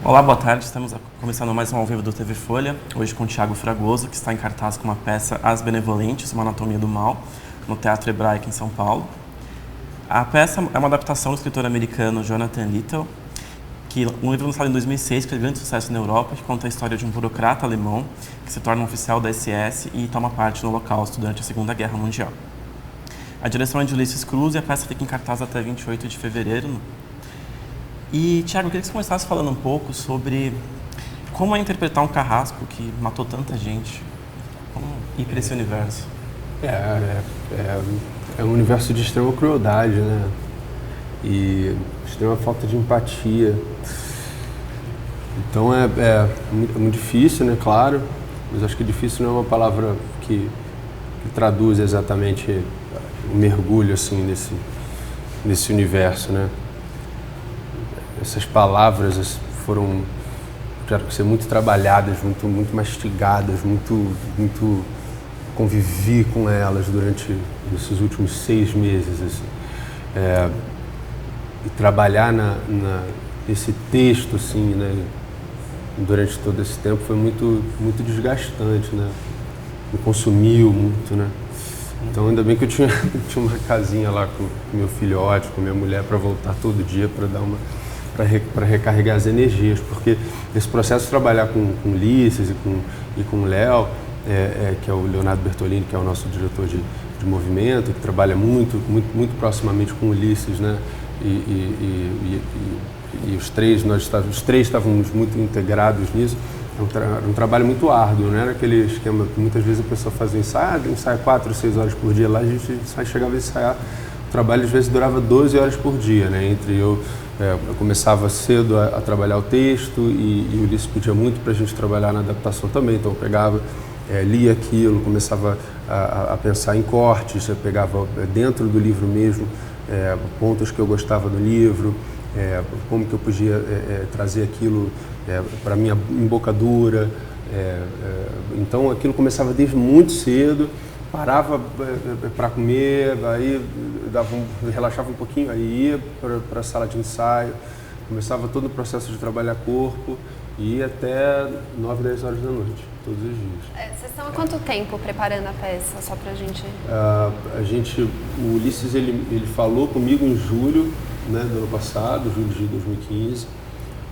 Olá, boa tarde. Estamos começando mais um ao vivo do TV Folha, hoje com o Thiago Fragoso, que está em cartaz com uma peça As Benevolentes, uma anatomia do mal, no Teatro Hebraico em São Paulo. A peça é uma adaptação do escritor americano Jonathan Littell, que um livro lançado em 2006, que fez grande sucesso na Europa, que conta a história de um burocrata alemão que se torna um oficial da SS e toma parte no Holocausto durante a Segunda Guerra Mundial. A direção é de Ulisses Cruz e a peça fica em cartaz até 28 de fevereiro. E, Thiago, eu queria que você começasse falando um pouco sobre como é interpretar um carrasco que matou tanta gente. Como ir para esse universo? É um universo de extrema crueldade, né? E extrema falta de empatia. Então é muito difícil, né? Claro, mas acho que difícil não é uma palavra que traduz exatamente o mergulho assim nesse universo, né? Essas palavras tiveram que ser muito trabalhadas, muito mastigadas, muito convivi com elas durante esses últimos 6 meses, assim. E trabalhar nesse texto, assim, né, durante todo esse tempo foi muito desgastante, né? Me consumiu muito, né? Então ainda bem que eu tinha uma casinha lá com meu filhote, com minha mulher, para voltar todo dia para recarregar as energias, porque esse processo de trabalhar com Ulisses e com o Léo, que é o Leonardo Bertolini, que é o nosso diretor de movimento, que trabalha muito proximamente com Ulisses, né? E os três estávamos muito integrados nisso. É um trabalho muito árduo, não era aquele esquema que muitas vezes a pessoa fazia ensaia 4 ou 6 horas por dia. Lá a gente chegava a ensaiar, o trabalho às vezes durava 12 horas por dia, né? Eu começava cedo a trabalhar o texto e o Ulisses pedia muito para a gente trabalhar na adaptação também, então eu pegava, lia aquilo, começava a pensar em cortes, eu pegava dentro do livro mesmo pontos que eu gostava do livro, como que eu podia trazer aquilo para a minha embocadura, então aquilo começava desde muito cedo, parava para comer, aí relaxava um pouquinho, aí ia para a sala de ensaio, começava todo o processo de trabalhar corpo e ia até 9, 10 horas da noite, todos os dias. Vocês estão há quanto tempo preparando a peça, só pra gente? O Ulisses, ele falou comigo em julho, né, do ano passado, julho de 2015.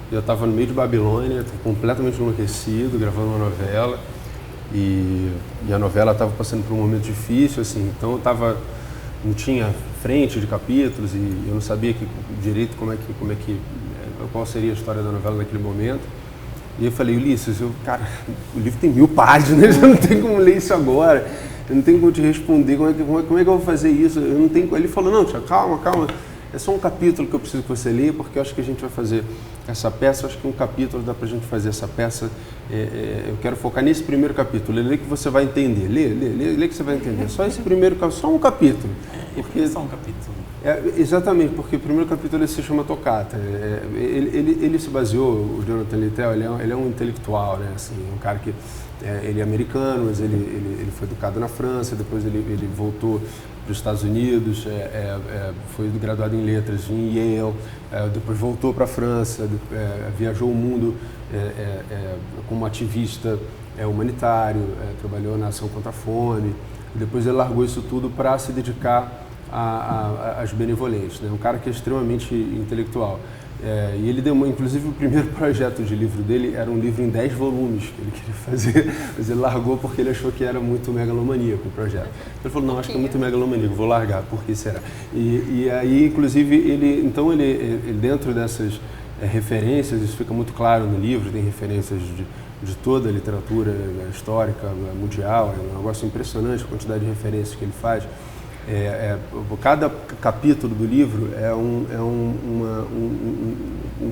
Eu estava no meio de Babilônia, completamente enlouquecido, gravando uma novela. E a novela estava passando por um momento difícil, assim, então não tinha frente de capítulos e eu não sabia direito qual seria a história da novela naquele momento. E eu falei, Ulisses, cara, o livro tem 1000 páginas, eu não tenho como ler isso agora, eu não tenho como te responder, como é que eu vou fazer isso? Eu não tenho. Ele falou, não, Thiago, calma, é só um capítulo que eu preciso que você leia, porque eu acho que a gente vai fazer essa peça, eu acho que um capítulo dá pra gente fazer essa peça, eu quero focar nesse primeiro capítulo, lê que você vai entender, lê que você vai entender, só esse primeiro capítulo, só um capítulo. Porque só um capítulo. Exatamente, porque o primeiro capítulo ele se chama Toccata. Ele se baseou, o Jonathan Littell, ele é um intelectual, né? Assim, um cara que ele é americano, mas ele foi educado na França, depois ele voltou para os Estados Unidos, foi graduado em letras em Yale, depois voltou para a França, viajou o mundo como ativista humanitário, trabalhou na ação contra a fome, e depois ele largou isso tudo para se dedicar às benevolentes, né? Um cara que é extremamente intelectual. E ele deu inclusive o primeiro projeto de livro dele era um livro em 10 volumes que ele queria fazer, mas ele largou porque ele achou que era muito megalomaníaco o projeto. Ele falou, não, acho que é muito megalomaníaco, vou largar, por que será? E aí, inclusive, ele dentro dessas referências, isso fica muito claro no livro, tem referências de toda a literatura histórica, mundial, é um negócio impressionante a quantidade de referências que ele faz. Cada capítulo do livro é um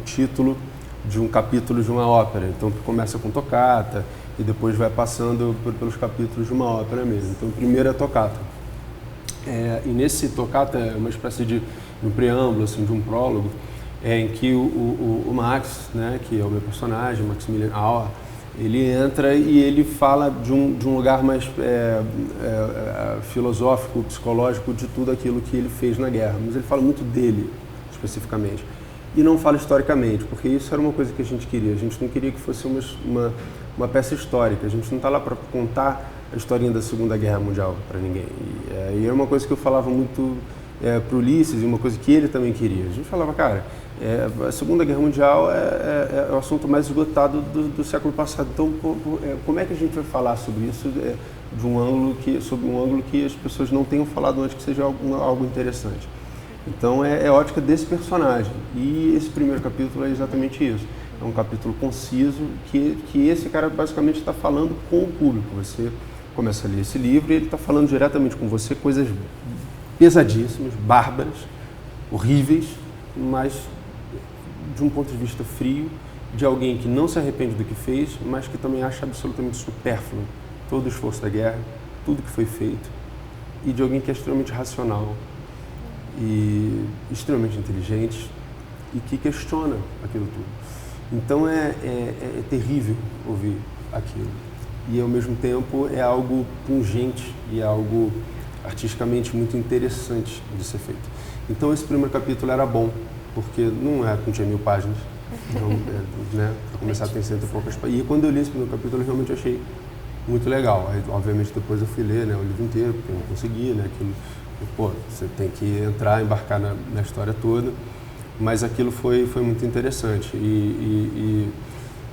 título de um capítulo de uma ópera. Então, começa com Toccata e depois vai passando pelos capítulos de uma ópera mesmo. Então, o primeiro é Toccata. E nesse Toccata é uma espécie de um preâmbulo, assim, de um prólogo, em que o Max, né, que é o meu personagem, Maximilian Auer, ele entra e ele fala de um lugar mais filosófico, psicológico de tudo aquilo que ele fez na guerra, mas ele fala muito dele, especificamente. e não fala historicamente, porque isso era uma coisa que a gente queria. A gente não queria que fosse uma peça histórica. A gente não está lá para contar a historinha da Segunda Guerra Mundial para ninguém. E é uma coisa que eu falava muito para o Ulisses, e uma coisa que ele também queria. A gente falava, cara, a Segunda Guerra Mundial é o assunto mais esgotado do século passado. Então, como é que a gente vai falar sobre isso sob um ângulo que as pessoas não tenham falado antes, que seja algo interessante? Então, é a ótica desse personagem. E esse primeiro capítulo é exatamente isso. É um capítulo conciso que esse cara basicamente está falando com o público. Você começa a ler esse livro e ele está falando diretamente com você coisas pesadíssimas, bárbaras, horríveis, mas de um ponto de vista frio, de alguém que não se arrepende do que fez, mas que também acha absolutamente supérfluo todo o esforço da guerra, tudo que foi feito, e de alguém que é extremamente racional e extremamente inteligente e que questiona aquilo tudo. Então é terrível ouvir aquilo. E ao mesmo tempo é algo pungente e é algo artisticamente muito interessante de ser feito. Então esse primeiro capítulo era bom, porque não tinha 1000 páginas, então, né, para começar tem 100 e poucas páginas. E quando eu li esse primeiro capítulo eu realmente achei muito legal. Aí, obviamente depois eu fui ler, né, o livro inteiro, porque eu não conseguia, né, você tem que embarcar na história toda, mas aquilo foi muito interessante.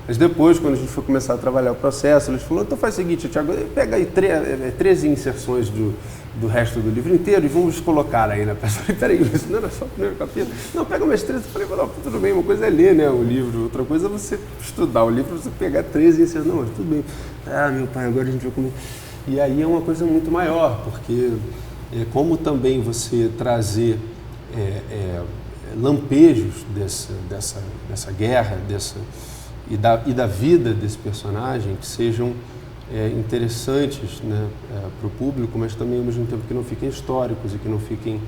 Mas depois, quando a gente foi começar a trabalhar o processo, eles falaram, então faz o seguinte, Thiago, pega aí 13 inserções do resto do livro inteiro e vamos colocar aí na peça. Eu falei, peraí, isso não era só o primeiro capítulo? Não, pega umas 13. Eu falei, não, tudo bem, uma coisa é ler, né, o livro, outra coisa é você estudar o livro, você pegar 13 inserções. Não, mas tudo bem. Ah, meu pai, agora a gente vai comer. E aí é uma coisa muito maior, porque como também você trazer lampejos dessa guerra, e da vida desse personagem, que sejam interessantes, né, para o público, mas também ao mesmo tempo que não fiquem históricos e que não fiquem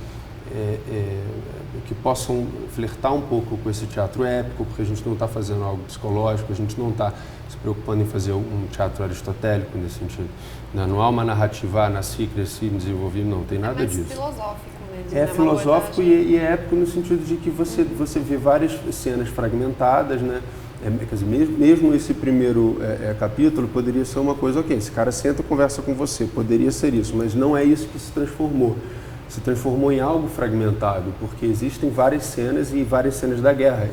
que possam flertar um pouco com esse teatro épico, porque a gente não está fazendo algo psicológico, a gente não está se preocupando em fazer um teatro aristotélico nesse sentido. Não há uma narrativa, nasci, cresci, me desenvolvi, não tem nada disso. É filosófico mesmo. É filosófico e é épico no sentido de que você vê várias cenas fragmentadas, né? Quer dizer, mesmo esse primeiro capítulo poderia ser uma coisa, ok, esse cara senta e conversa com você, poderia ser isso, mas não é isso que se transformou. Se transformou em algo fragmentado, porque existem várias cenas e várias cenas da guerra.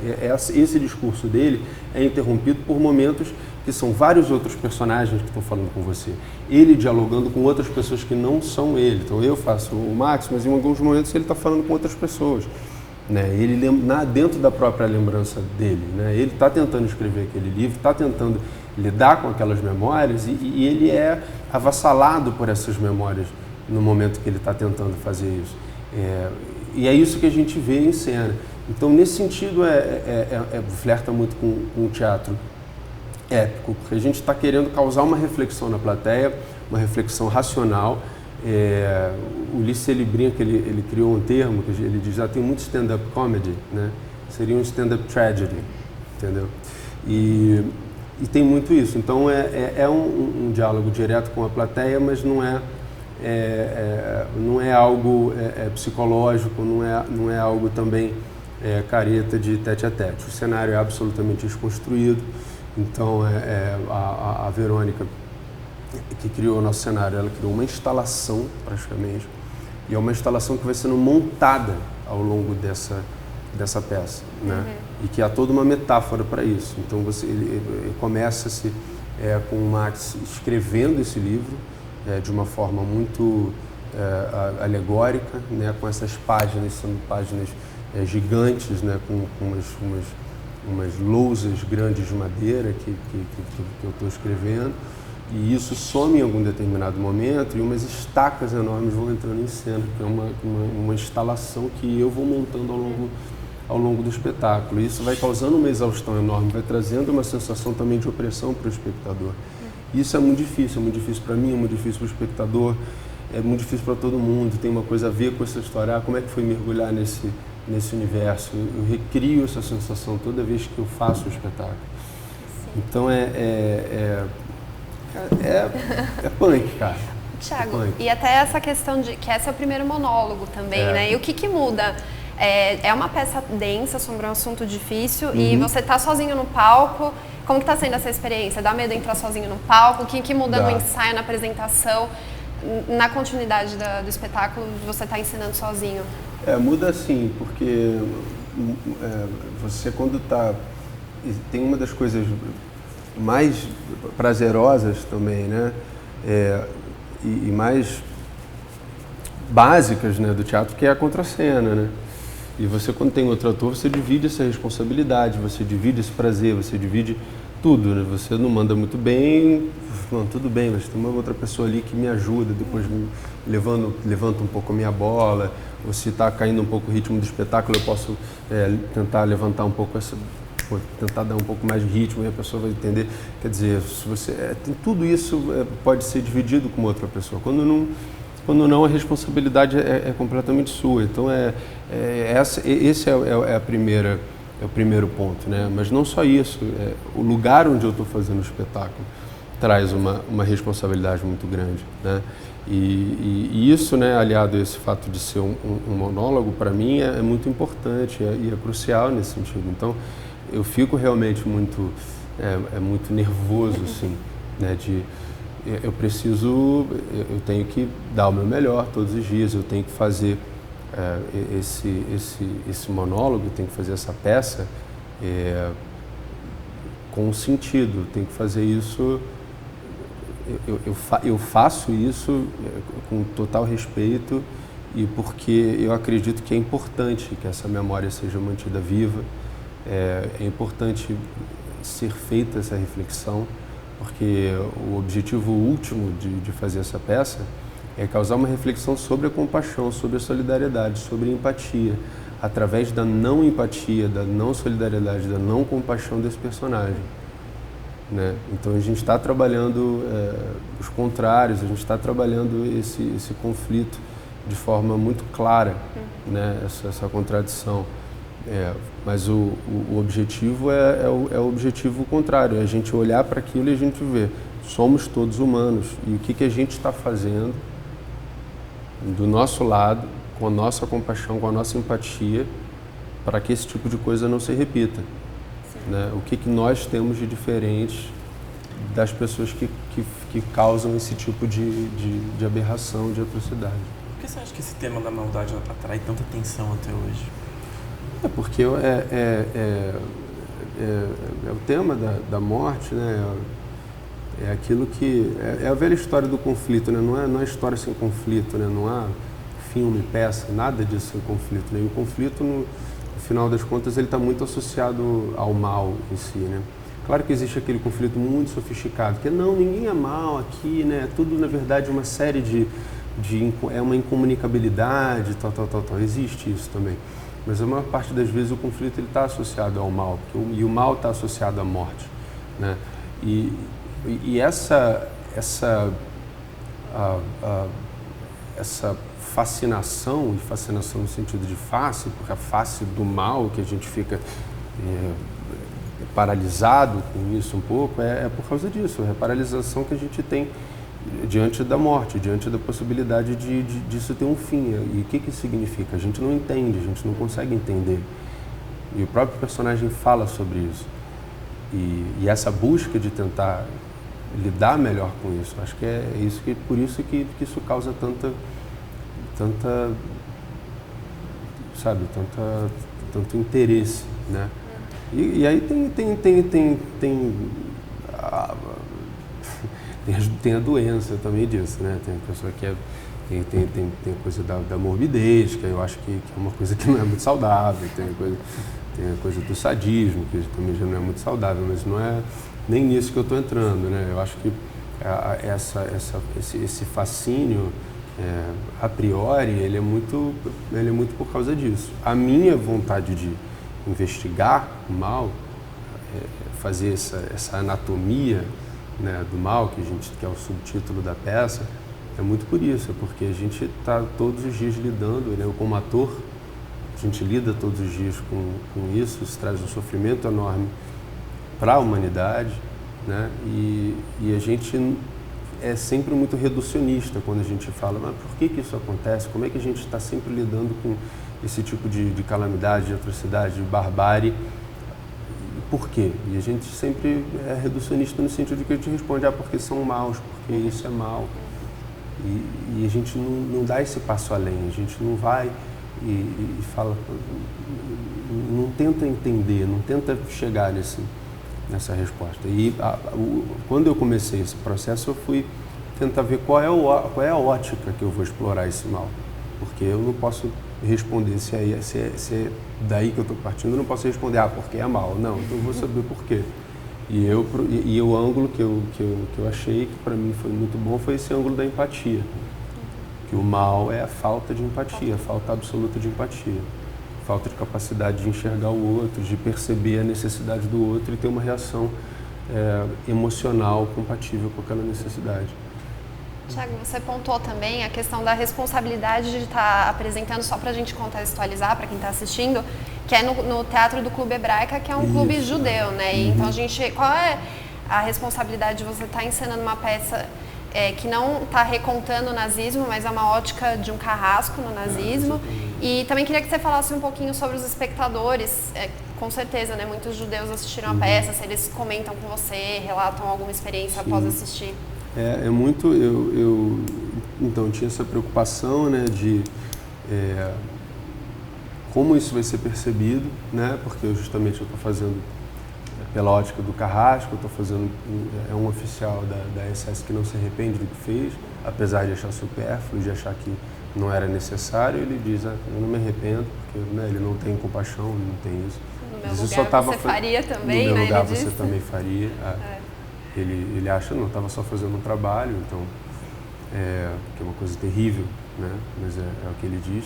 Esse discurso dele é interrompido por momentos que são vários outros personagens que estão falando com você. Ele dialogando com outras pessoas que não são ele. Então eu faço o Max, mas em alguns momentos ele está falando com outras pessoas. Né? Ele dentro da própria lembrança dele, né? Ele está tentando escrever aquele livro, está tentando lidar com aquelas memórias e ele é avassalado por essas memórias no momento que ele está tentando fazer isso. E é isso que a gente vê em cena. Então, nesse sentido, flerta muito com o teatro épico, porque a gente está querendo causar uma reflexão na plateia, uma reflexão racional. O Ulisses, ele brinca, ele criou um termo que ele diz, tem muito stand-up comedy, né? Seria um stand-up tragedy, entendeu? E tem muito isso. Então é um diálogo direto com a plateia, mas não é algo psicológico, não é algo também careta de tete-a-tete. O cenário é absolutamente desconstruído. Então a Verônica, que criou o nosso cenário, ela criou uma instalação praticamente, e é uma instalação que vai sendo montada ao longo dessa peça, né? E que há toda uma metáfora para isso. Então ele começa-se com o Max escrevendo esse livro de uma forma muito alegórica, né? Com essas páginas, sendo páginas gigantes, né? Com umas lousas grandes de madeira que eu estou escrevendo. E isso some em algum determinado momento e umas estacas enormes vão entrando em cena, que é uma instalação que eu vou montando ao longo do espetáculo. E isso vai causando uma exaustão enorme, vai trazendo uma sensação também de opressão para o espectador. E isso é muito difícil para mim, é muito difícil para o espectador, é muito difícil para todo mundo, tem uma coisa a ver com essa história, como é que foi mergulhar nesse universo. Eu recrio essa sensação toda vez que eu faço o espetáculo. Sim. Então é punk, cara. Thiago, e até essa questão de que esse é o primeiro monólogo também, né? E o que muda É uma peça densa sobre um assunto difícil e você tá sozinho no palco. Como que tá sendo essa experiência? Dá medo entrar sozinho no palco? O que muda no ensaio, na apresentação? Na continuidade do espetáculo, você tá ensinando sozinho? Muda sim, porque você quando tá... Tem uma das coisas mais prazerosas também, né? E mais básicas, né, do teatro, que é a contracena, né? E você, quando tem outro ator, você divide essa responsabilidade, você divide esse prazer, você divide tudo, né? Você não manda muito bem, não, tudo bem, mas tem uma outra pessoa ali que me ajuda, depois levanta um pouco a minha bola, ou se está caindo um pouco o ritmo do espetáculo, eu posso tentar levantar um pouco tentar dar um pouco mais de ritmo e a pessoa vai entender. Quer dizer, se você, tudo isso pode ser dividido com outra pessoa. Quando não, a responsabilidade é completamente sua. Então, esse é o primeiro ponto, né? Mas não só isso, o lugar onde eu estou fazendo o espetáculo traz uma responsabilidade muito grande, né? E isso, né, aliado a esse fato de ser um monólogo, para mim é muito importante e é crucial nesse sentido. Então, eu fico realmente muito nervoso, assim, né? Eu tenho que dar o meu melhor todos os dias, eu tenho que fazer esse monólogo, eu tenho que fazer essa peça com sentido, eu tenho que fazer isso, eu faço isso com total respeito e porque eu acredito que é importante que essa memória seja mantida viva, é importante ser feita essa reflexão, porque o objetivo último de fazer essa peça é causar uma reflexão sobre a compaixão, sobre a solidariedade, sobre a empatia, através da não empatia, da não solidariedade, da não compaixão desse personagem, né? Então a gente está trabalhando os contrários, a gente está trabalhando esse conflito de forma muito clara, né? Essa contradição. Mas o objetivo é o objetivo contrário, é a gente olhar para aquilo e a gente ver, somos todos humanos e o que a gente está fazendo do nosso lado, com a nossa compaixão, com a nossa empatia, para que esse tipo de coisa não se repita, né? O que nós temos de diferente das pessoas que causam esse tipo de aberração, de atrocidade. Por que você acha que esse tema da maldade atrai tanta atenção até hoje? Porque é o tema da morte, né? É aquilo que... É a velha história do conflito, né? Não é história sem conflito, né? Não há filme, peça, nada disso sem conflito, né? E o conflito, no final das contas, ele está muito associado ao mal em si, né? Claro que existe aquele conflito muito sofisticado, que ninguém é mal aqui, né? Tudo, na verdade, uma série é uma incomunicabilidade, tal. Existe isso também. Mas a maior parte das vezes o conflito está associado ao mal, e o mal está associado à morte, né? E essa fascinação, e fascinação no sentido de face, porque a face do mal, que a gente fica paralisado com isso um pouco, é por causa disso, é a paralisação que a gente tem diante da morte, diante da possibilidade disso ter um fim. E o que isso significa? A gente não entende, a gente não consegue entender. E o próprio personagem fala sobre isso. E essa busca de tentar lidar melhor com isso, acho que por isso que isso causa tanto interesse, né? E aí tem a doença também disso, né? Tem a pessoa que tem a coisa da morbidez, que eu acho que é uma coisa que não é muito saudável, tem a coisa do sadismo, que também já não é muito saudável, mas não é nem nisso que eu estou entrando, né? Eu acho que esse fascínio, a priori, ele é muito por causa disso. A minha vontade de investigar o mal, fazer essa anatomia, né, do mal, que é o subtítulo da peça, é muito por isso, porque a gente está todos os dias lidando, né, como ator, a gente lida todos os dias com isso traz um sofrimento enorme para a humanidade, né, e a gente é sempre muito reducionista quando a gente fala, mas por que isso acontece? Como é que a gente está sempre lidando com esse tipo de calamidade, de atrocidade, de barbárie. Por quê? E a gente sempre é reducionista no sentido de que a gente responde, porque são maus, porque isso é mal. E a gente não dá esse passo além, a gente não vai e fala, não tenta entender, não tenta chegar nessa resposta. E quando eu comecei esse processo, eu fui tentar ver qual é a ótica que eu vou explorar esse mal. Porque eu não posso responder se é daí que eu estou partindo, eu não posso responder, porque é mal. Não, então eu vou saber por quê. E o ângulo que eu achei, que para mim foi muito bom, foi esse ângulo da empatia. Que o mal é a falta de empatia, a falta absoluta de empatia. Falta de capacidade de enxergar o outro, de perceber a necessidade do outro e ter uma reação emocional compatível com aquela necessidade. Tiago, você pontuou também a questão da responsabilidade de estar apresentando, só para a gente contextualizar, para quem está assistindo, que é no Teatro do Clube Hebraica, que é um clube judeu, né? E então, qual é a responsabilidade de você estar encenando uma peça que não está recontando o nazismo, mas é uma ótica de um carrasco no nazismo? E também queria que você falasse um pouquinho sobre os espectadores. Com certeza, né? Muitos judeus assistiram a peça, se eles comentam com você, relatam alguma experiência após assistir. É muito, então tinha essa preocupação, né, de como isso vai ser percebido, né, porque eu estou fazendo pela ótica do carrasco, eu estou fazendo, um oficial da SS que não se arrepende do que fez, apesar de achar supérfluo, de achar que não era necessário, ele diz, eu não me arrependo, porque ele não tem compaixão, não tem isso. No meu lugar você faria também, no meu lugar ele você disse. também faria. Ele acha, não, estava só fazendo um trabalho, então, que é uma coisa terrível, né? Mas é o que ele diz.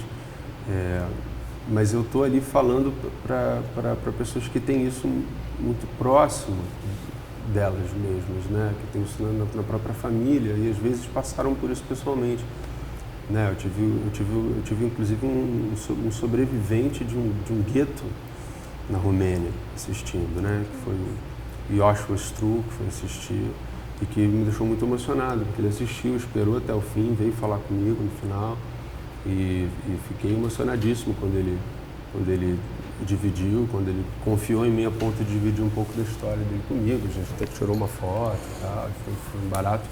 Mas eu estou ali falando para pessoas que têm isso muito próximo delas mesmas, né? Que tem isso na própria família e às vezes passaram por isso pessoalmente. Né? Eu tive inclusive um sobrevivente de um gueto na Romênia assistindo, né? Que foi Joshua Stru, que foi assistir e que me deixou muito emocionado, porque ele assistiu, esperou até o fim, veio falar comigo no final e fiquei emocionadíssimo quando ele dividiu, quando ele confiou em mim a ponto de dividir um pouco da história dele comigo. A gente até tirou uma foto e tal, foi um barato.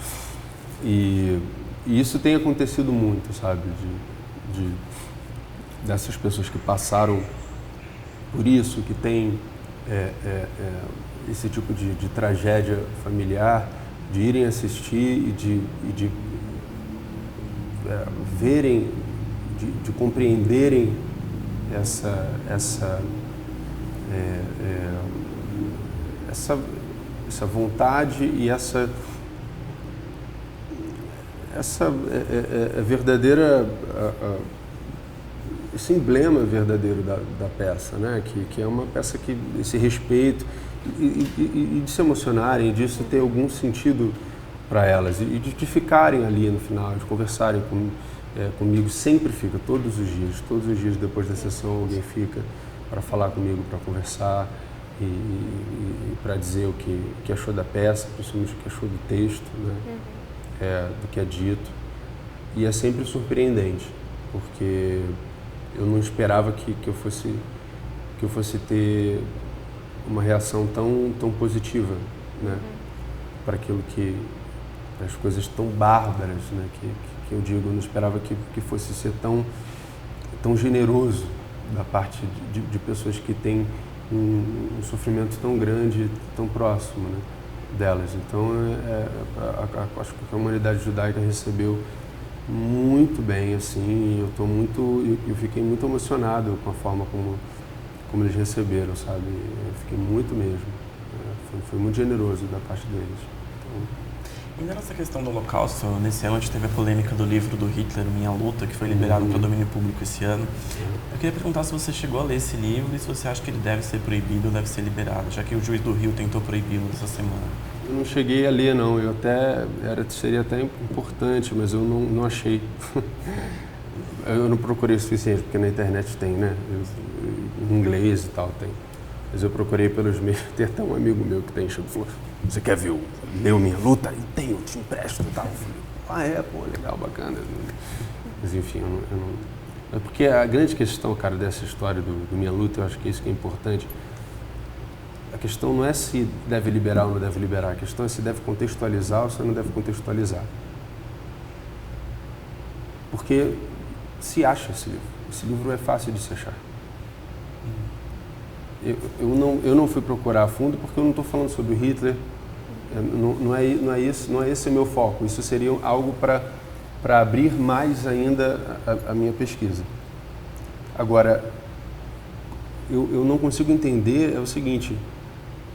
E isso tem acontecido muito, sabe, dessas pessoas que passaram por isso, que tem esse tipo de tragédia familiar, de irem assistir e de verem, de compreenderem essa vontade e essa verdadeira, esse emblema verdadeiro da peça, né? Que é uma peça que esse respeito e de se emocionarem, disso ter algum sentido para elas e de ficarem ali no final, de conversarem comigo, sempre fica, todos os dias depois da sessão alguém fica para falar comigo, para conversar e para dizer o que achou da peça, principalmente o que achou do texto, né? Do que é dito. E é sempre surpreendente, porque eu não esperava que eu fosse ter uma reação tão positiva, né? Para aquilo as coisas tão bárbaras, né? Que eu digo, eu não esperava que fosse ser tão generoso da parte de pessoas que têm um sofrimento tão grande, tão próximo, né, delas. Então, acho que a humanidade judaica recebeu muito bem, assim, eu fiquei muito emocionado com a forma como eles receberam, sabe? Eu fiquei muito mesmo. Foi muito generoso da parte deles. Então, ainda nessa questão do Holocausto, nesse ano a gente teve a polêmica do livro do Hitler, Minha Luta, que foi liberado para domínio público esse ano. Eu queria perguntar se você chegou a ler esse livro e se você acha que ele deve ser proibido ou deve ser liberado, já que o juiz do Rio tentou proibi-lo essa semana. Eu não cheguei a ler, não. Seria até importante, mas eu não achei. Eu não procurei o suficiente, porque na internet tem, né? Em inglês e tal tem. Mas eu procurei pelos meios. Tem até um amigo meu que tem, chegou e falou: você quer ver leu Minha Luta? E tem, eu te empresto e tal. Eu falei, pô, legal, bacana. Mas enfim, É porque a grande questão, cara, dessa história do Minha Luta, eu acho que é isso que é importante. A questão não é se deve liberar ou não deve liberar, a questão é se deve contextualizar ou se não deve contextualizar. Porque se acha esse livro é fácil de se achar. Eu não fui procurar a fundo porque eu não estou falando sobre Hitler, não é esse o meu foco, isso seria algo para abrir mais ainda a minha pesquisa. Agora, eu não consigo entender é o seguinte,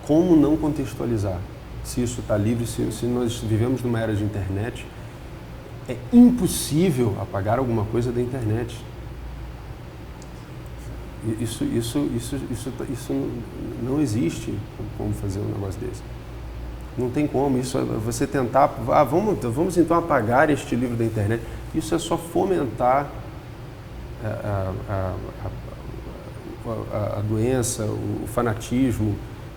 como não contextualizar? Se isso está livre, se nós vivemos numa era de internet, é impossível apagar alguma coisa da internet. Isso não existe como fazer um negócio desse. Não tem como. Isso é você tentar, vamos então apagar este livro da internet. Isso é só fomentar a doença, o fanatismo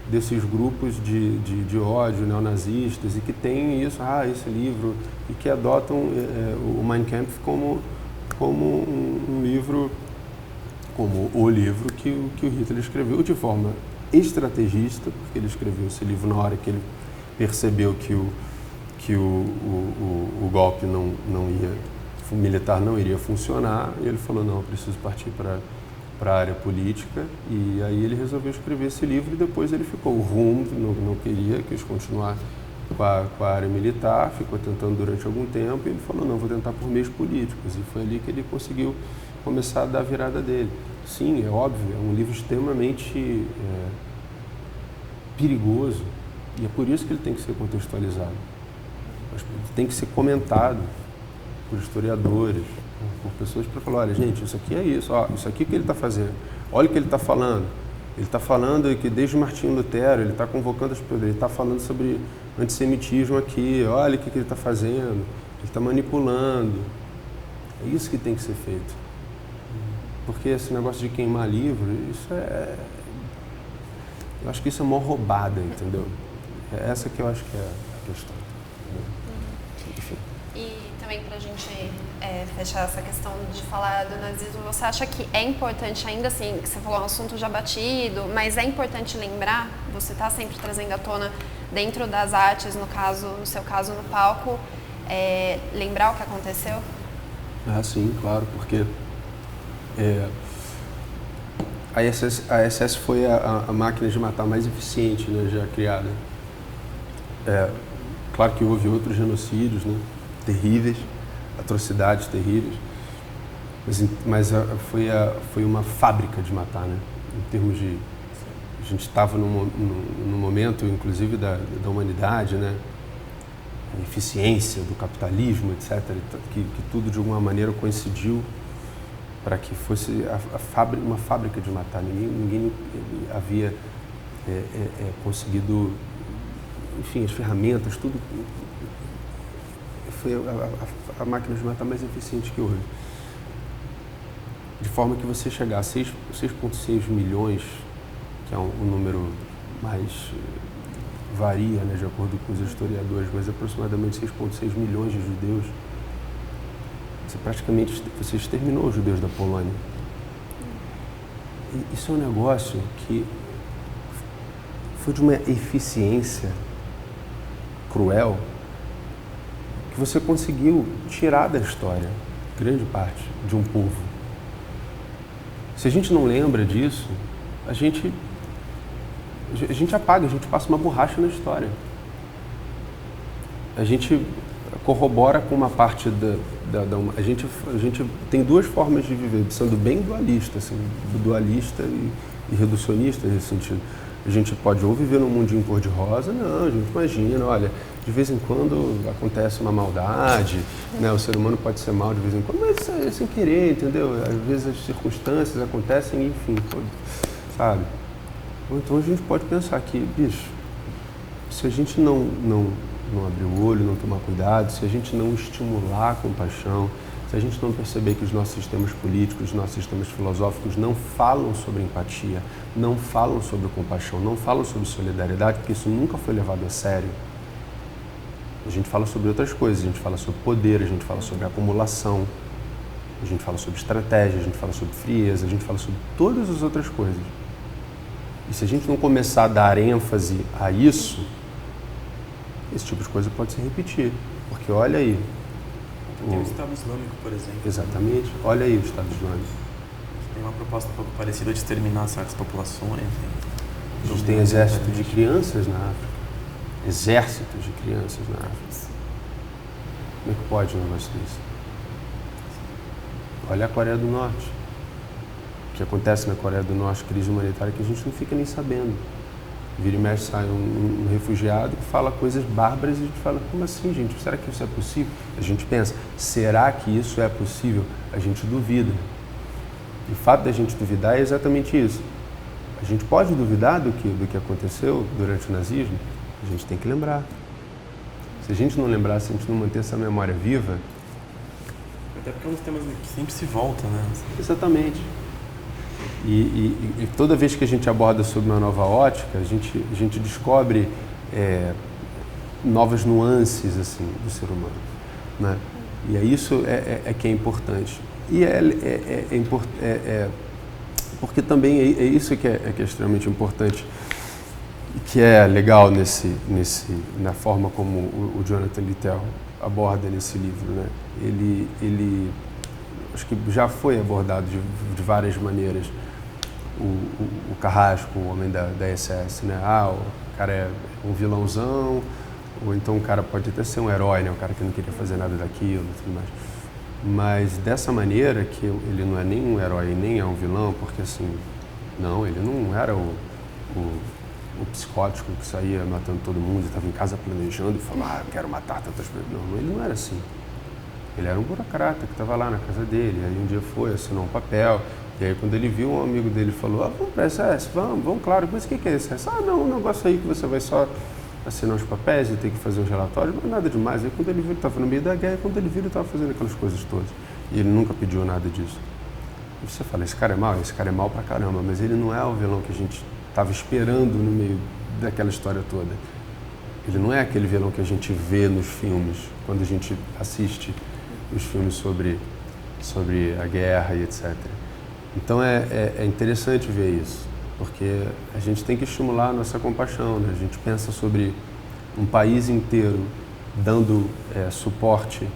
desses grupos de ódio neonazistas e que tem isso, esse livro, e que adotam o Mein Kampf como um livro, como o livro que o Hitler escreveu de forma estrategista, porque ele escreveu esse livro na hora que ele percebeu que o golpe o militar não iria funcionar, e ele falou, não, eu preciso partir para a área política, e aí ele resolveu escrever esse livro e depois ele ficou. O Rum não quis continuar com a área militar, ficou tentando durante algum tempo e ele falou, não, vou tentar por meios políticos, e foi ali que ele conseguiu começar a dar a virada dele. Sim, é óbvio, é um livro extremamente perigoso e é por isso que ele tem que ser contextualizado. Tem que ser comentado por historiadores, por pessoas para falar, olha, gente, isso aqui é isso, isso aqui que ele está fazendo, olha o que ele está falando. Ele está falando que desde Martinho Lutero, ele está convocando as pessoas, ele está falando sobre antissemitismo aqui, olha o que ele está fazendo, ele está manipulando. É isso que tem que ser feito. Porque esse negócio de queimar livro, isso eu acho que isso é uma roubada, entendeu? É essa que eu acho que é a questão. Enfim. E também para a gente fechar essa questão de falar do nazismo, você acha que é importante ainda assim, que você falou um assunto já batido, mas é importante lembrar, você está sempre trazendo à tona dentro das artes, no seu caso no palco, lembrar o que aconteceu? Sim, claro, porque a SS foi a máquina de matar mais eficiente, né, já criada. Claro que houve outros genocídios, né, terríveis, atrocidades terríveis, mas foi uma fábrica de matar, né, em termos de... A gente estava num momento, inclusive, da humanidade, né, a eficiência do capitalismo, etc., que tudo de alguma maneira coincidiu para que fosse uma fábrica de matar. Ninguém havia conseguido, enfim, as ferramentas, tudo. Foi a máquina de matar mais eficiente que hoje. De forma que você chegar a 6,6 milhões, que é um número mais... varia, né, de acordo com os historiadores, mas aproximadamente 6,6 milhões de judeus. Você exterminou os judeus da Polônia. E isso é um negócio que foi de uma eficiência cruel que você conseguiu tirar da história grande parte de um povo. Se a gente não lembra disso, a gente apaga, a gente passa uma borracha na história. A gente corrobora com uma parte a gente tem duas formas de viver, sendo bem dualista, assim, dualista e reducionista nesse sentido. A gente pode ou viver num mundinho cor-de-rosa, não, a gente imagina, olha, de vez em quando acontece uma maldade, né, o ser humano pode ser mal de vez em quando, mas é sem querer, entendeu? Às vezes as circunstâncias acontecem, enfim, sabe? Ou então a gente pode pensar que, bicho, se a gente não abrir o olho, não tomar cuidado, se a gente não estimular a compaixão, se a gente não perceber que os nossos sistemas políticos, os nossos sistemas filosóficos não falam sobre empatia, não falam sobre compaixão, não falam sobre solidariedade, porque isso nunca foi levado a sério. A gente fala sobre outras coisas, a gente fala sobre poder, a gente fala sobre acumulação. a gente fala sobre estratégia, a gente fala sobre frieza, a gente fala sobre todas as outras coisas. E se a gente não começar a dar ênfase a isso, esse tipo de coisa pode se repetir. Porque olha aí. Tem o Estado Islâmico, por exemplo. Exatamente. Olha aí o Estado Islâmico. Tem uma proposta um pouco parecida de exterminar certas populações. A gente tem exército de crianças na África. Exércitos de crianças na África. Como é que pode um negócio desse? Olha a Coreia do Norte. O que acontece na Coreia do Norte, crise humanitária, que a gente não fica nem sabendo. Vira e mexe, sai um refugiado que fala coisas bárbaras e a gente fala, como assim, gente? Será que isso é possível? A gente pensa, será que isso é possível? A gente duvida. E o fato da gente duvidar é exatamente isso. A gente pode duvidar do que aconteceu durante o nazismo? A gente tem que lembrar. Se a gente não lembrar, se a gente não manter essa memória viva... Até porque é um dos temas que sempre se volta, né? Exatamente. E toda vez que a gente aborda sobre uma nova ótica, a gente descobre novas nuances assim, do ser humano, né? E é isso que é importante. E porque também é isso que é extremamente importante, que é legal na forma como o Jonathan Littell aborda nesse livro, né? Ele acho que já foi abordado de várias maneiras. O Carrasco, o homem da SS, né? O cara é um vilãozão, ou então o cara pode até ser um herói, né? O cara que não queria fazer nada daquilo e tudo mais. Mas dessa maneira, que ele não é nem um herói nem é um vilão, porque assim, não, ele não era o psicótico que saía matando todo mundo, estava em casa planejando e falava, eu quero matar tantas pessoas. Não, ele não era assim. Ele era um burocrata que estava lá na casa dele, aí um dia foi, assinou um papel, e aí quando ele viu, um amigo dele falou, vamos para SS, vamos, claro, mas o que é SS? Não, um negócio aí que você vai só assinar os papéis e ter que fazer uns relatórios, mas nada demais. Aí quando ele viu, ele estava no meio da guerra, e quando ele viu, ele estava fazendo aquelas coisas todas. E ele nunca pediu nada disso. E você fala, esse cara é mal pra caramba, mas ele não é o vilão que a gente estava esperando no meio daquela história toda. Ele não é aquele vilão que a gente vê nos filmes, quando a gente assiste os filmes sobre a guerra e etc. Então é interessante ver isso, porque a gente tem que estimular a nossa compaixão, né? A gente pensa sobre um país inteiro dando suporte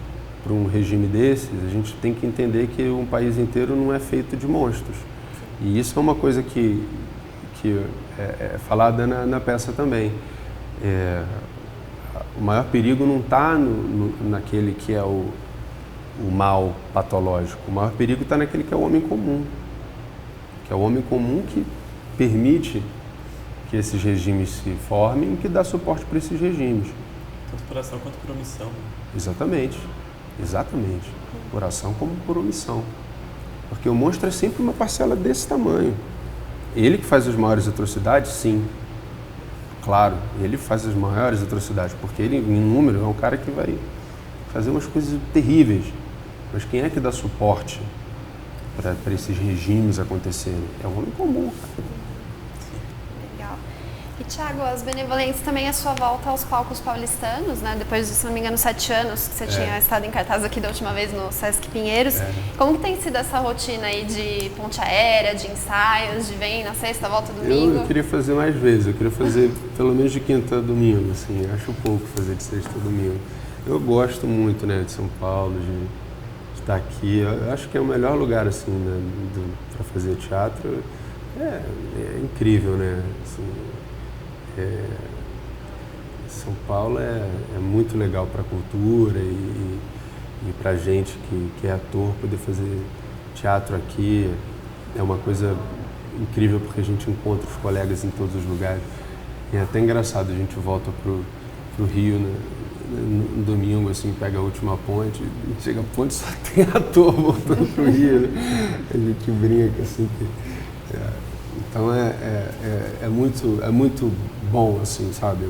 para um regime desses, a gente tem que entender que um país inteiro não é feito de monstros. E isso é uma coisa que é falada na peça também. O maior perigo não está naquele que é o mal patológico. O maior perigo está naquele que é o homem comum. Que é o homem comum que permite que esses regimes se formem e que dá suporte para esses regimes. Tanto por ação quanto por omissão. Exatamente. Por ação como por omissão. Porque o monstro é sempre uma parcela desse tamanho. Ele que faz as maiores atrocidades, sim. Claro, ele faz as maiores atrocidades, porque ele, em número, é um cara que vai fazer umas coisas terríveis. Mas quem é que dá suporte para esses regimes acontecerem? É o homem comum. Legal. E, Thiago, as Benevolentes também é sua volta aos palcos paulistanos, né? Depois de, se não me engano, 7 anos que você tinha estado em cartaz aqui da última vez no Sesc Pinheiros. Como que tem sido essa rotina aí de ponte aérea, de ensaios, de vem na sexta, volta domingo? Eu queria fazer mais vezes, eu queria fazer pelo menos de quinta a domingo, assim, acho pouco fazer de sexta a domingo. Eu gosto muito, né, de São Paulo, de estar aqui. Eu acho que é o melhor lugar, assim, né, para fazer teatro. É incrível, né? Assim, São Paulo é muito legal para a cultura e para a gente que é ator, poder fazer teatro aqui é uma coisa incrível, porque a gente encontra os colegas em todos os lugares. E é até engraçado, a gente volta pro Rio, né? No domingo, assim, pega a última ponte, chega a ponte só tem ator voltando pro Rio, né? A gente brinca assim que... Então é muito bom, assim, sabe?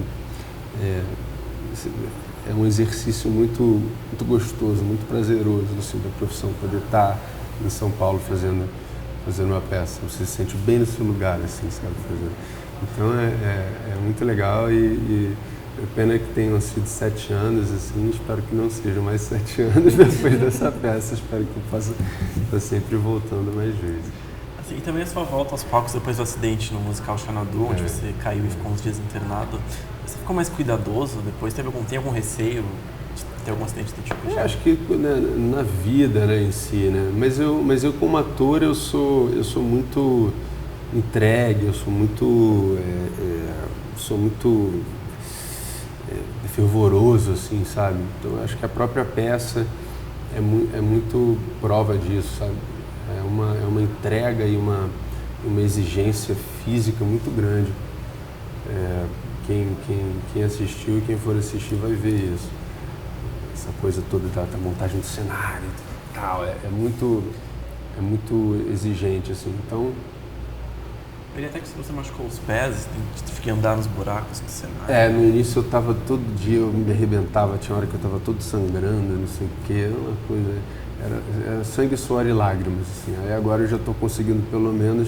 É um exercício muito gostoso, muito prazeroso, assim, da profissão, poder estar em São Paulo fazendo uma peça. Você se sente bem nesse lugar, assim, sabe? Então é muito legal e Pena que tenham sido 7 anos, assim, espero que não sejam mais 7 anos depois dessa peça, espero que eu possa estar sempre voltando mais vezes. Assim, e também a sua volta aos palcos depois do acidente no musical Xanadu, onde você caiu e ficou uns dias internado, você ficou mais cuidadoso depois? Tem algum receio de ter algum acidente do tipo? Acho que na vida, né, em si, né, mas eu como ator, eu sou muito entregue, eu sou muito fervoroso, assim, sabe? Então, acho que a própria peça é muito prova disso, sabe? É uma entrega e uma exigência física muito grande. Quem assistiu e quem for assistir vai ver isso. Essa coisa toda da montagem do cenário e tal, é muito exigente, assim. Então, Ele até que se você machucou os pés, tem que andar nos buracos do cenário. no início eu tava todo dia, eu me arrebentava, tinha hora que eu tava todo sangrando, não sei o quê, uma coisa, era sangue, suor e lágrimas, assim. Aí agora eu já tô conseguindo pelo menos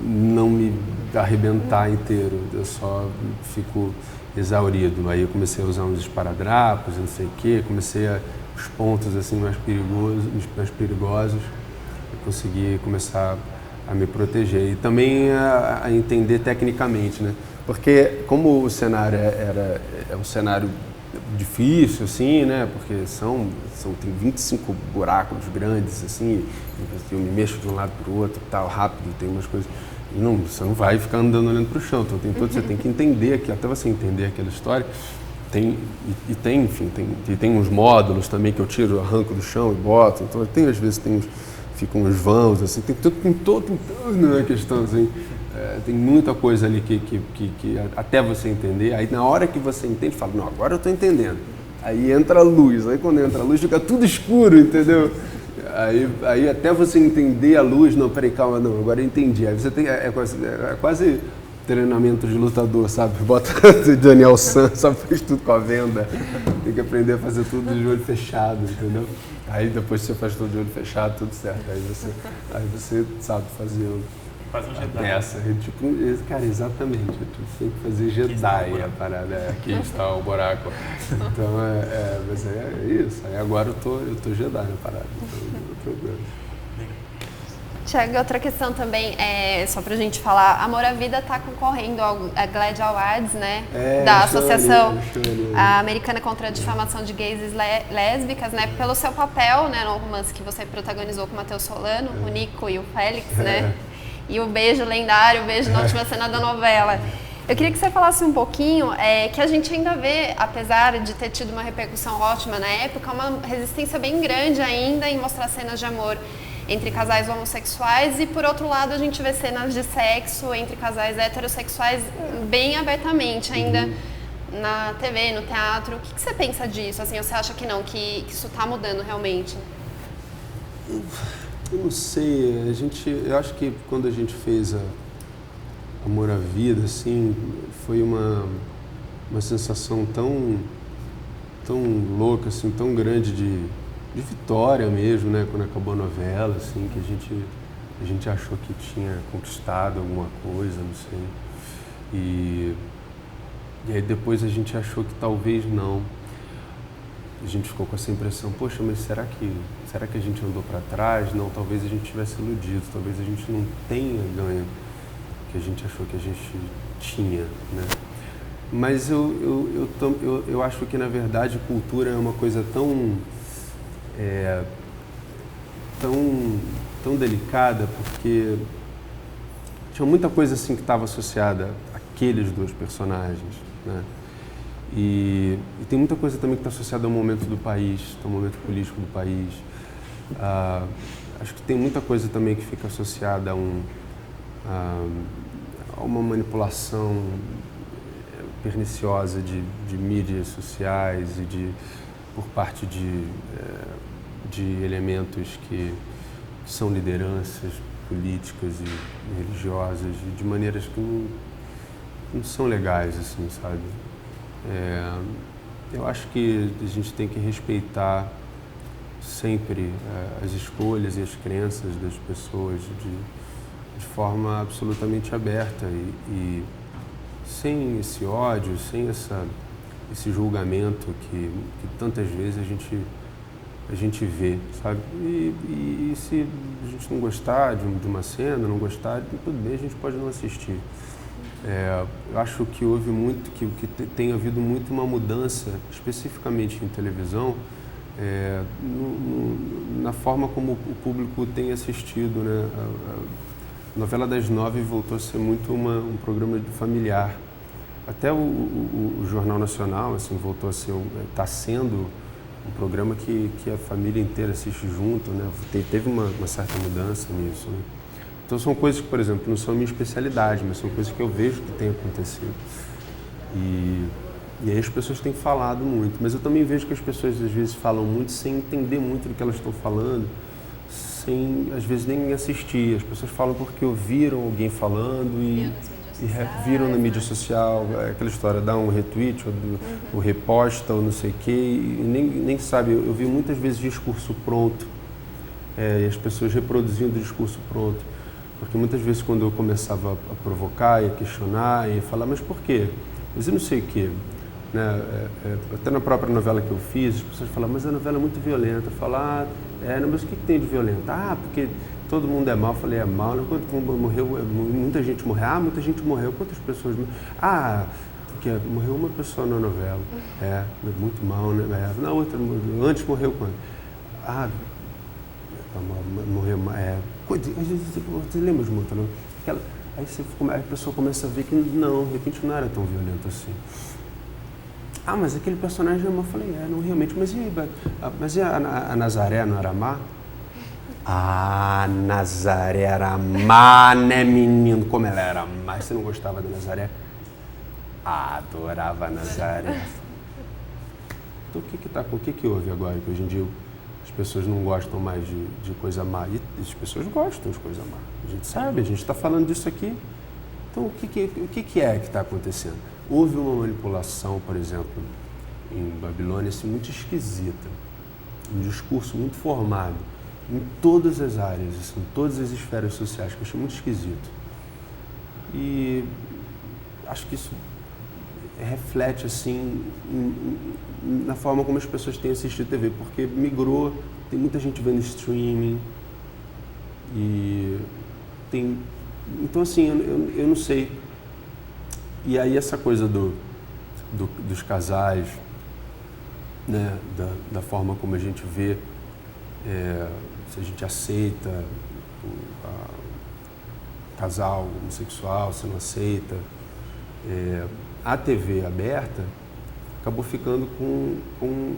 não me arrebentar inteiro, eu só fico exaurido. Aí eu comecei a usar uns esparadrapos, não sei o quê, os pontos assim mais perigosos, eu consegui começar a me proteger e também a entender tecnicamente, né? Porque como o cenário é um cenário difícil, assim, né? Porque tem 25 buracos grandes, assim, eu me mexo de um lado para o outro, tal, rápido, tem umas coisas. E você não vai ficar andando olhando para o chão, então você tem que entender aqui, até você entender aquela história. Tem uns módulos também que eu tiro, arranco do chão e boto. Então às vezes ficam uns vãos, assim, tem todo uma questão, assim, tem muita coisa ali que até você entender, aí na hora que você entende, fala, não, agora eu estou entendendo. Aí entra a luz, aí quando entra a luz fica tudo escuro, entendeu? Aí até você entender a luz, não, peraí, calma, não, agora eu entendi. Aí você tem, é quase treinamento de lutador, sabe? Bota o Daniel San, só fez tudo com a venda, tem que aprender a fazer tudo de olho fechado, entendeu? Aí depois você faz tudo de olho fechado, tudo certo. Aí você sabe fazer Faz um Jedi. Peça. Cara, exatamente. Tu tem que fazer Jedi a parada. Aqui está o buraco. Então, mas é isso. Aí agora eu tô Jedi na parada. Então, não tem problema. Tiago, outra questão também, só pra gente falar, Amor à Vida está concorrendo ao GLAAD Awards, né? Da Associação Americana contra a Difamação de Gays e Lésbicas, né? Pelo seu papel, né, no romance que você protagonizou com o Matheus Solano, o Nico e o Félix, né? E o beijo lendário, o beijo na última cena da novela. Eu queria que você falasse um pouquinho, que a gente ainda vê, apesar de ter tido uma repercussão ótima na época, uma resistência bem grande ainda em mostrar cenas de amor entre casais homossexuais e, por outro lado, a gente vê cenas de sexo entre casais heterossexuais bem abertamente ainda na TV, no teatro. O que você pensa disso? Assim, você acha que não, que isso está mudando realmente? Eu não sei, eu acho que quando a gente fez Amor à Vida, assim, foi uma sensação tão louca, assim, tão grande de vitória mesmo, né? Quando acabou a novela, assim, que a gente achou que tinha conquistado alguma coisa, não sei. E aí depois a gente achou que talvez não. A gente ficou com essa impressão, poxa, mas será que a gente andou para trás? Não, talvez a gente tivesse iludido, talvez a gente não tenha ganho o que a gente achou que a gente tinha, né? Mas eu acho que, na verdade, cultura é uma coisa tão delicada, porque tinha muita coisa assim que estava associada àqueles dois personagens, né? E tem muita coisa também que está associada ao momento do país, ao momento político do país. Acho que tem muita coisa também que fica associada a uma manipulação perniciosa de mídias sociais e por parte de elementos que são lideranças políticas e religiosas de maneiras que não são legais, assim, sabe? Eu acho que a gente tem que respeitar sempre as escolhas e as crenças das pessoas de forma absolutamente aberta e sem esse ódio, sem essa esse julgamento que tantas vezes a gente vê, sabe? E se a gente não gostar de uma cena, não gostar, tudo bem, a gente pode não assistir. Eu acho que houve muito, que tem havido muito uma mudança, especificamente em televisão, na forma como o público tem assistido, né? A novela das 9 voltou a ser muito um programa familiar. Até o Jornal Nacional, assim, voltou a ser, está sendo um programa que a família inteira assiste junto, né? Teve uma certa mudança nisso, né? Então são coisas que, por exemplo, não são a minha especialidade, mas são coisas que eu vejo que tem acontecido. E aí as pessoas têm falado muito, mas eu também vejo que as pessoas às vezes falam muito sem entender muito do que elas estão falando, sem às vezes nem assistir. As pessoas falam porque ouviram alguém falando e viram na mídia social, aquela história, dá um retweet, ou reposta, ou não sei o quê, e nem sabe. Eu vi muitas vezes discurso pronto, e as pessoas reproduzindo o discurso pronto. Porque muitas vezes quando eu começava a provocar e a questionar e falar, mas por quê? Mas eu não sei o quê. Né? Até na própria novela que eu fiz, as pessoas falam, mas a novela é muito violenta. Eu falo, mas o que tem de violento? Porque todo mundo é mal. Eu falei, é mal. Quanto morreu? Muita gente morreu. Muita gente morreu. Quantas pessoas morreram? Porque morreu uma pessoa na novela. Muito mal, né? Na outra, antes morreu quando? Morreu, você lembra de outra, não? Aí a pessoa começa a ver que não, de repente não era tão violento assim. Mas aquele personagem, eu falei, não realmente, mas e a Nazaré não era má? Nazaré era má, né, menino? Como ela era má? Você não gostava da Nazaré? Adorava a Nazaré. Então o que houve agora, que hoje em dia as pessoas não gostam mais de coisa má? E as pessoas gostam de coisa má. A gente sabe, a gente está falando disso aqui. Então, o que é que está acontecendo? Houve uma manipulação, por exemplo, em Babilônia, assim, muito esquisita. Um discurso muito formado em todas as áreas, assim, em todas as esferas sociais, que eu achei muito esquisito. E acho que isso reflete, assim, na forma como as pessoas têm assistido TV, porque migrou, tem muita gente vendo streaming, e tem... Então, assim, eu não sei. E aí essa coisa dos casais, né, da forma como a gente vê, se a gente aceita o casal homossexual, se não aceita, a TV aberta acabou ficando com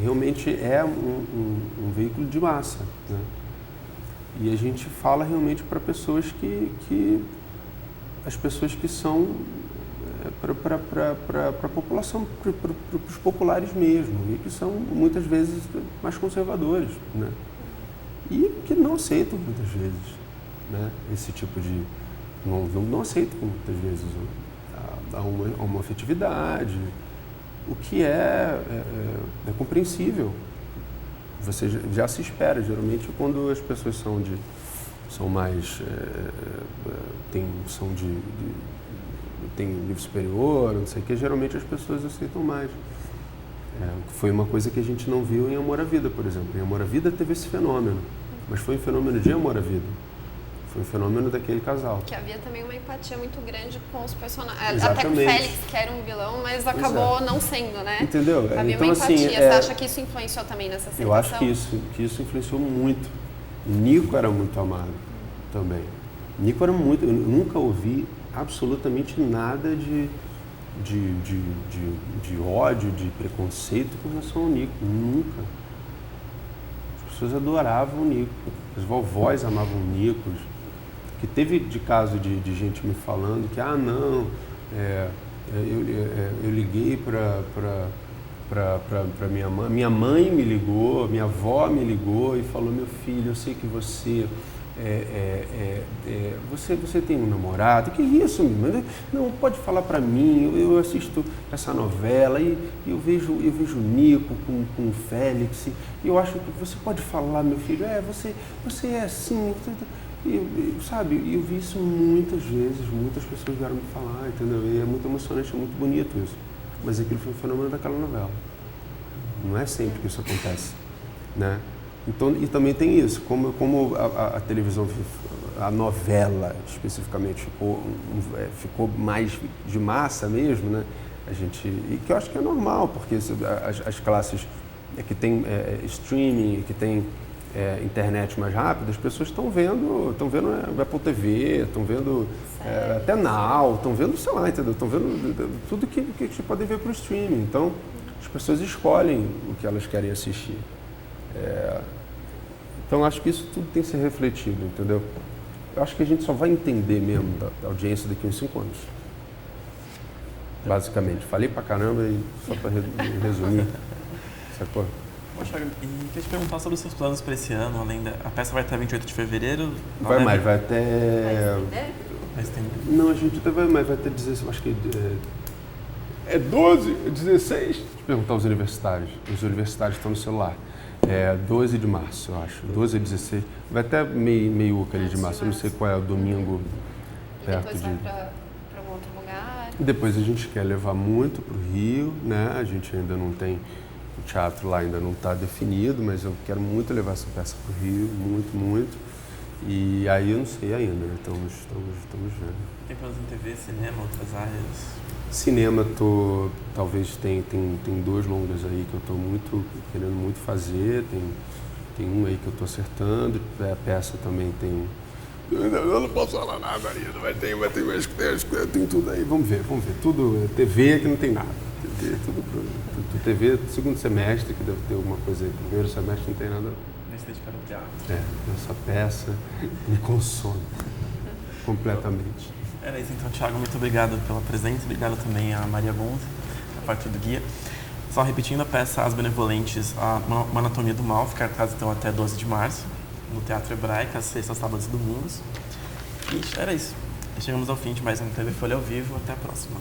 realmente um veículo de massa, né? E a gente fala realmente para pessoas as pessoas que são para a população, para os populares mesmo, e que são muitas vezes mais conservadores, né? E que não aceitam muitas vezes, né, esse tipo de... Não aceitam muitas vezes a homoafetividade, o que é compreensível. Você já se espera, geralmente, quando as pessoas são mais... tem nível superior, não sei o que, geralmente as pessoas aceitam mais. Foi uma coisa que a gente não viu em Amor à Vida, por exemplo. Em Amor à Vida teve esse fenômeno, mas foi um fenômeno de Amor à Vida. Foi um fenômeno daquele casal. Que havia também uma empatia muito grande com os personagens. Até com o Félix, que era um vilão, mas acabou não sendo, né? Entendeu? Havia então, uma empatia. assim, Você acha que isso influenciou também nessa aceitação? Eu acho que isso influenciou muito. O Nico era muito amado também. Nico era muito... Eu nunca ouvi absolutamente nada de ódio, de preconceito com relação ao Nico. Nunca. As pessoas adoravam o Nico. As vovós amavam o Nico. Que teve de caso de gente me falando que, não, eu liguei para minha mãe me ligou, minha avó me ligou e falou, meu filho, eu sei que você tem um namorado, que isso, menino? Não, pode falar para mim, eu assisto essa novela e eu vejo o Nico com o Félix, e eu acho que você pode falar, meu filho, você é assim, sabe, eu vi isso muitas vezes, muitas pessoas vieram me falar, entendeu? E é muito emocionante, é muito bonito isso. mas aquilo foi um fenômeno daquela novela. Não é sempre que isso acontece, né? Então, e também tem isso, como a televisão, a novela especificamente ficou mais de massa mesmo, né? E que eu acho que é normal, porque as classes que tem streaming, que tem internet mais rápida, as pessoas estão vendo Apple TV, estão vendo até Now, estão vendo, sei lá, entendeu? Estão vendo tudo que podem ver para o streaming. Então, as pessoas escolhem o que elas querem assistir. Então, acho que isso tudo tem que ser refletido, entendeu? Eu acho que a gente só vai entender mesmo da audiência daqui a uns 5 anos. Basicamente. Falei pra caramba e só para resumir. Sacou? Poxa, e queria te perguntar sobre os seus planos para esse ano, a peça vai até 28 de fevereiro? Vai até... Vai estender? Não, a gente até vai até 16, acho que é 12, 16? Deixa eu perguntar aos universitários. Os universitários estão no celular. 12 de março, eu acho. 12 a 16. Vai até meiuca ali de março. Eu não sei qual é o domingo perto depois vai para um outro lugar. Depois a gente quer levar muito para o Rio, né? A gente ainda não tem... O teatro lá ainda não está definido, mas eu quero muito levar essa peça para o Rio, muito, muito. E aí eu não sei ainda, né? Estamos vendo. Tem planos em TV, cinema, outras áreas? Cinema, talvez tem 2 longas aí que eu estou querendo muito fazer, tem um aí que eu estou acertando, a peça também tem... Eu não posso falar nada ainda, vai ter mais, tem tudo aí, vamos ver, tudo, TV que não tem nada. TV, segundo semestre, que deve ter alguma coisa aí. Primeiro semestre não tem nada. Vai se dedicar ao teatro. Essa peça me consome completamente. Era isso então, Thiago, muito obrigado pela presença, obrigado também a Maria Gonza, a parte do guia. Só repetindo a peça As Benevolentes, Uma Anatomia do Mal, fica cartaz então até 12 de março, no Teatro Hebraica, às sextas, sábados e domingos. E era isso. Chegamos ao fim de mais um TV Folha ao Vivo, até a próxima.